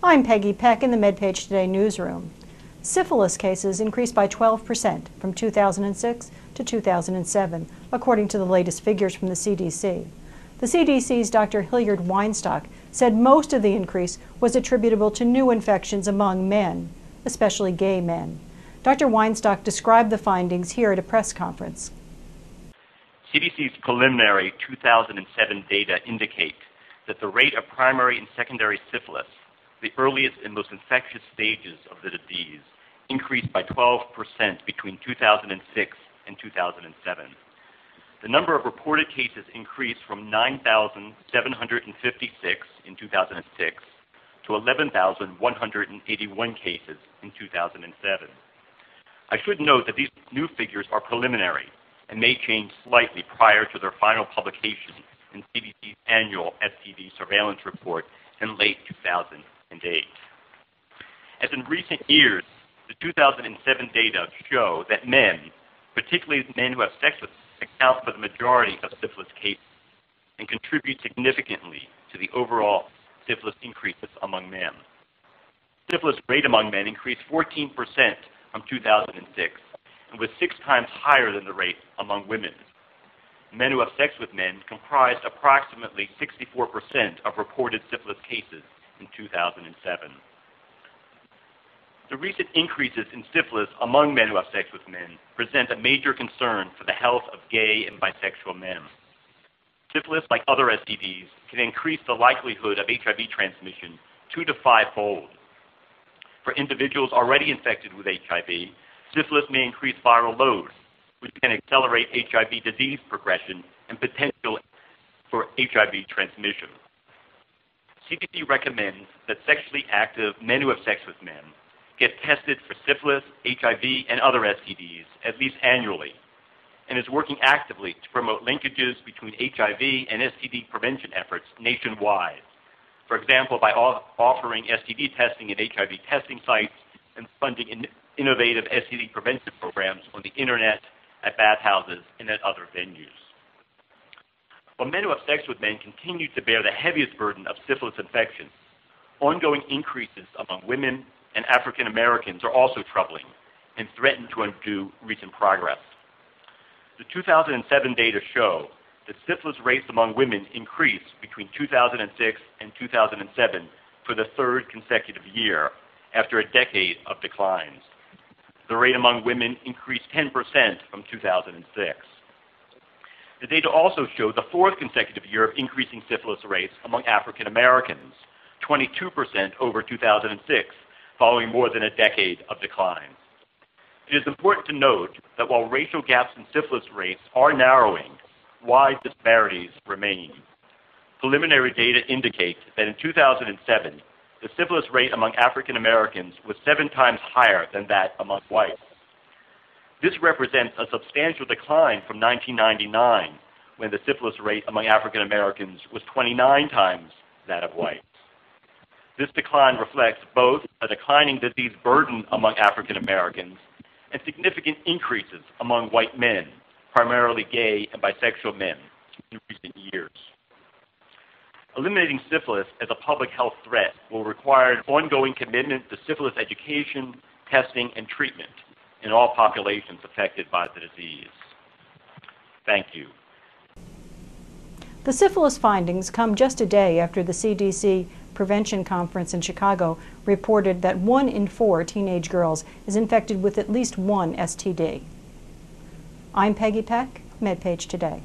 I'm Peggy Peck in the MedPage Today newsroom. Syphilis cases increased by 12% from 2006 to 2007, according to the latest figures from the CDC. The CDC's Dr. Hilliard Weinstock said most of the increase was attributable to new infections among men, especially gay men. Dr. Weinstock described the findings here at a press conference. CDC's preliminary 2007 data indicate that the rate of primary and secondary syphilis, the earliest and most infectious stages of the disease, increased by 12% between 2006 and 2007. The number of reported cases increased from 9,756 in 2006 to 11,181 cases in 2007. I should note that these new figures are preliminary and may change slightly prior to their final publication in CDC's annual STD surveillance report in late 2008. As in recent years, the 2007 data show that men, particularly men who have sex with, account for the majority of syphilis cases and contribute significantly to the overall syphilis increases among men. Syphilis rate among men increased 14% from 2006 and was 6 times higher than the rate among women. Men who have sex with men comprised approximately 64% of reported syphilis cases in 2007. The recent increases in syphilis among men who have sex with men present a major concern for the health of gay and bisexual men. Syphilis, like other STDs, can increase the likelihood of HIV transmission 2 to 5-fold. For individuals already infected with HIV, syphilis may increase viral load, which can accelerate HIV disease progression and potential for HIV transmission. CDC recommends that sexually active men who have sex with men get tested for syphilis, HIV, and other STDs at least annually, and is working actively to promote linkages between HIV and STD prevention efforts nationwide. For example, by offering STD testing at HIV testing sites and funding innovative STD prevention programs on the internet, at bathhouses, and at other venues. While men who have sex with men continue to bear the heaviest burden of syphilis infection, ongoing increases among women and African Americans are also troubling and threaten to undo recent progress. The 2007 data show that syphilis rates among women increased between 2006 and 2007 for the 3rd consecutive year after a decade of declines. The rate among women increased 10% from 2006. The data also showed the 4th consecutive year of increasing syphilis rates among African Americans, 22% over 2006, following more than a decade of decline. It is important to note that while racial gaps in syphilis rates are narrowing, wide disparities remain. Preliminary data indicates that in 2007, the syphilis rate among African Americans was 7 times higher than that among whites. This represents a substantial decline from 1999, when the syphilis rate among African Americans was 29 times that of whites. This decline reflects both a declining disease burden among African Americans and significant increases among white men, primarily gay and bisexual men, in recent years. Eliminating syphilis as a public health threat will require an ongoing commitment to syphilis education, testing, and treatment in all populations affected by the disease. Thank you. The syphilis findings come just a day after the CDC Prevention Conference in Chicago reported that 1 in 4 teenage girls is infected with at least one STD. I'm Peggy Peck, MedPage Today.